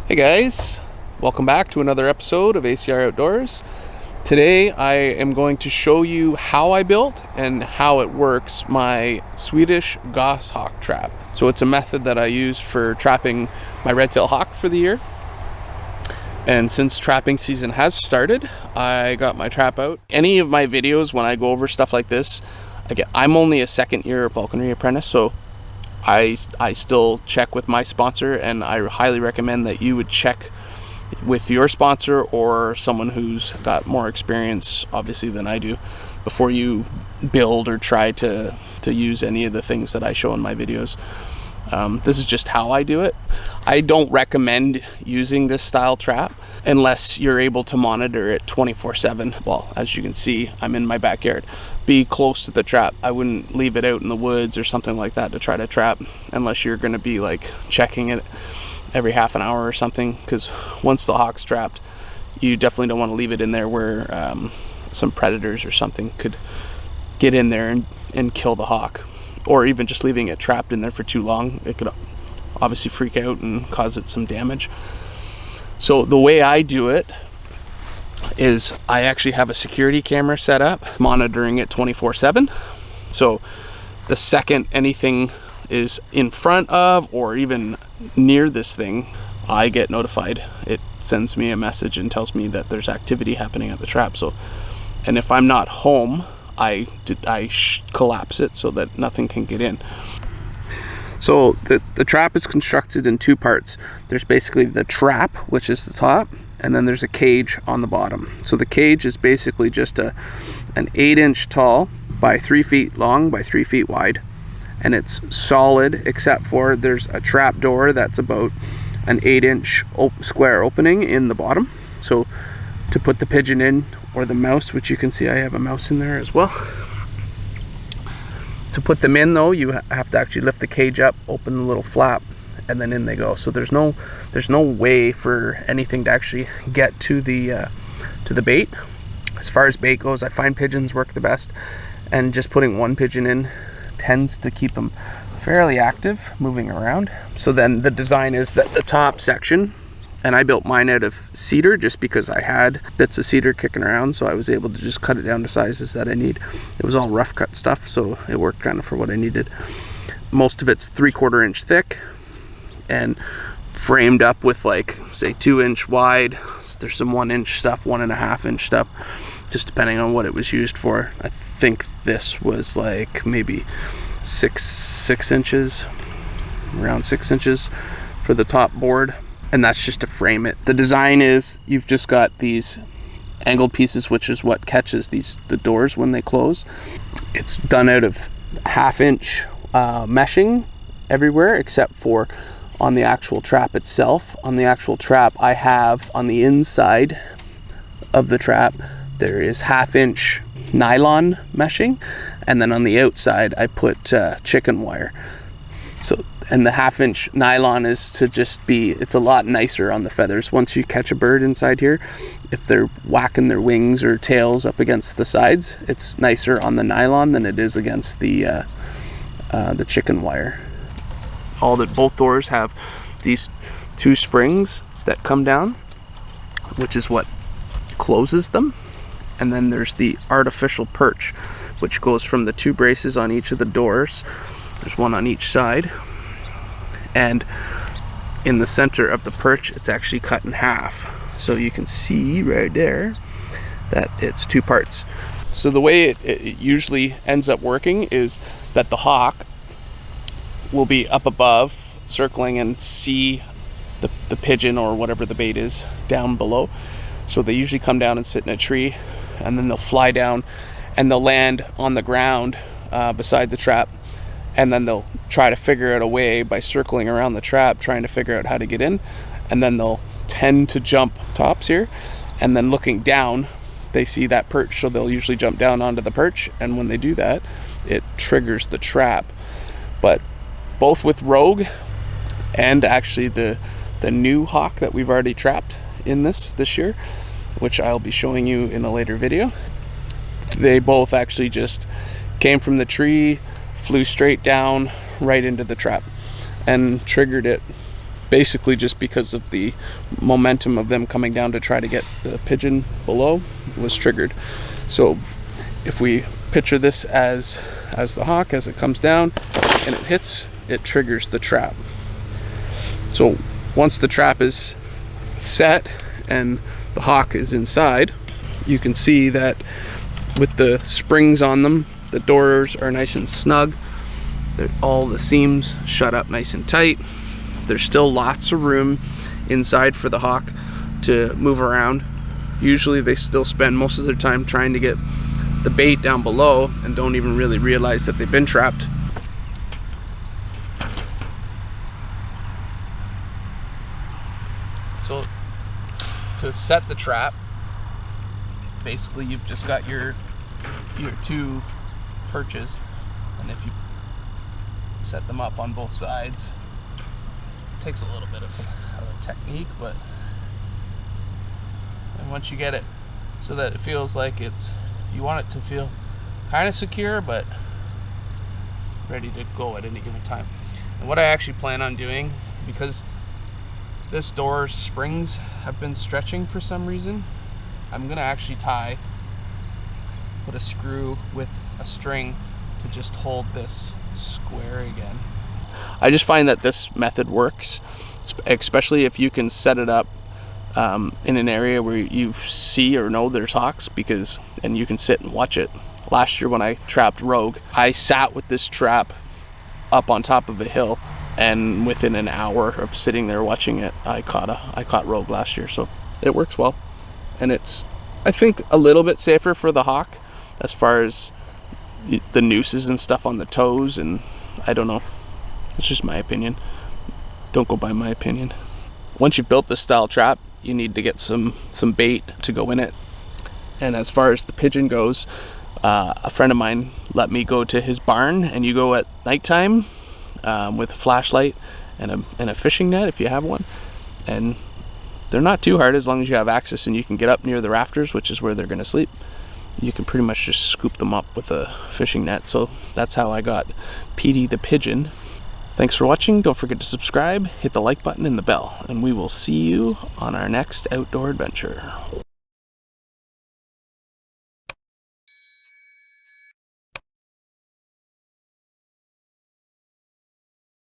Hey guys, welcome back to another episode of ACR Outdoors. Today I am going to show you how I built and how it works my Swedish Goshawk Trap. So it's a method that I use for trapping my red-tailed hawk for the year. And since trapping season has started, I got my trap out. Any of my videos when I go over stuff like this, I'm only a second year Falconry apprentice, so I still check with my sponsor, and I highly recommend that you would check with your sponsor or someone who's got more experience obviously than I do before you build or try to use any of the things that I show in my videos. This is just how I do it. I don't recommend using this style trap unless you're able to monitor it 24/7. Well, as you can see, I'm in my backyard. Be close to the trap. I wouldn't leave it out in the woods or something like that to try to trap unless you're going to be like checking it every half an hour or something, because once the hawk's trapped, you definitely don't want to leave it in there where some predators or something could get in there and kill the hawk, or even just leaving it trapped in there for too long. It could obviously freak out and cause it some damage. So the way I do it is I actually have a security camera set up monitoring it 24/7. So the second anything is in front of or even near this thing, I get notified. It sends me a message and tells me that there's activity happening at the trap. So, and if I'm not home, I collapse it so that nothing can get in. So the trap is constructed in two parts. There's basically the trap, which is the top, and then there's a cage on the bottom. So the cage is basically just an 8-inch tall by 3 feet long by 3 feet wide, and it's solid except for there's a trap door that's about an 8-inch square opening in the bottom. So to put the pigeon in, or the mouse, which you can see I have a mouse in there as well. To put them in though, you have to actually lift the cage up, open the little flap, and then in they go. So there's no way for anything to actually get to the bait. As far as bait goes, I find pigeons work the best, and just putting one pigeon in tends to keep them fairly active, moving around. So then the design is that the top section, and I built mine out of cedar just because I had bits of cedar kicking around, so I was able to just cut it down to sizes that I need. It was all rough cut stuff, so it worked kind of for what I needed. Most of it's 3/4 inch thick and framed up with, like, say 2-inch wide. There's some 1-inch stuff, 1.5 inch stuff, just depending on what it was used for. I think this was like maybe 6 inches, around 6 inches for the top board. And that's just to frame it. The design is you've just got these angled pieces, which is what catches the doors when they close. It's done out of 1/2-inch meshing everywhere except for on the actual trap itself. On the actual trap, I have on the inside of the trap, there is 1/2-inch nylon meshing, and then on the outside I put chicken wire. So, and the 1/2-inch nylon is to just be, it's a lot nicer on the feathers. Once you catch a bird inside here, if they're whacking their wings or tails up against the sides, it's nicer on the nylon than it is against the chicken wire. Both doors have these 2 springs that come down, which is what closes them. And then there's the artificial perch, which goes from the 2 braces on each of the doors. There's one on each side, and in the center of the perch it's actually cut in half, so you can see right there that it's 2 parts. So the way it usually ends up working is that the hawk will be up above circling and see the pigeon or whatever the bait is down below. So they usually come down and sit in a tree, and then they'll fly down and they'll land on the ground beside the trap. And then they'll try to figure out a way by circling around the trap, trying to figure out how to get in. And then they'll tend to jump tops here. And then looking down, they see that perch. So they'll usually jump down onto the perch. And when they do that, it triggers the trap. But both with Rogue and actually the new hawk that we've already trapped in this year, which I'll be showing you in a later video, they both actually just came from the tree, flew straight down right into the trap and triggered it basically just because of the momentum of them coming down to try to get the pigeon below was triggered. So if we picture this as the hawk, as it comes down and it hits, it triggers the trap. So once the trap is set and the hawk is inside, you can see that with the springs on them, the doors are nice and snug. All the seams shut up nice and tight. There's still lots of room inside for the hawk to move around. Usually they still spend most of their time trying to get the bait down below and don't even really realize that they've been trapped. So to set the trap, basically you've just got your two perches, and if you set them up on both sides, it takes a little bit of a technique, but and once you get it so that it feels like you want it to feel kind of secure but ready to go at any given time. And what I actually plan on doing, because this door's springs have been stretching for some reason, I'm gonna actually put a screw with a string to just hold this square again. I just find that this method works, especially if you can set it up in an area where you see or know there's hawks, and you can sit and watch it. Last year when I trapped rogue, I sat with this trap up on top of a hill, and within an hour of sitting there watching it, I caught rogue last year. So it works well, and it's, I think, a little bit safer for the hawk as far as the nooses and stuff on the toes, and I don't know, it's just my opinion. Don't go by my opinion. Once you've built this style trap, you need to get some bait to go in it. And as far as the pigeon goes, a friend of mine let me go to his barn, and you go at nighttime with a flashlight and a fishing net if you have one, and they're not too hard as long as you have access and you can get up near the rafters, which is where they're going to sleep. You can pretty much just scoop them up with a fishing net. So that's how I got Petey the pigeon. Thanks for watching. Don't forget to subscribe, hit the like button and the bell, and we will see you on our next outdoor adventure.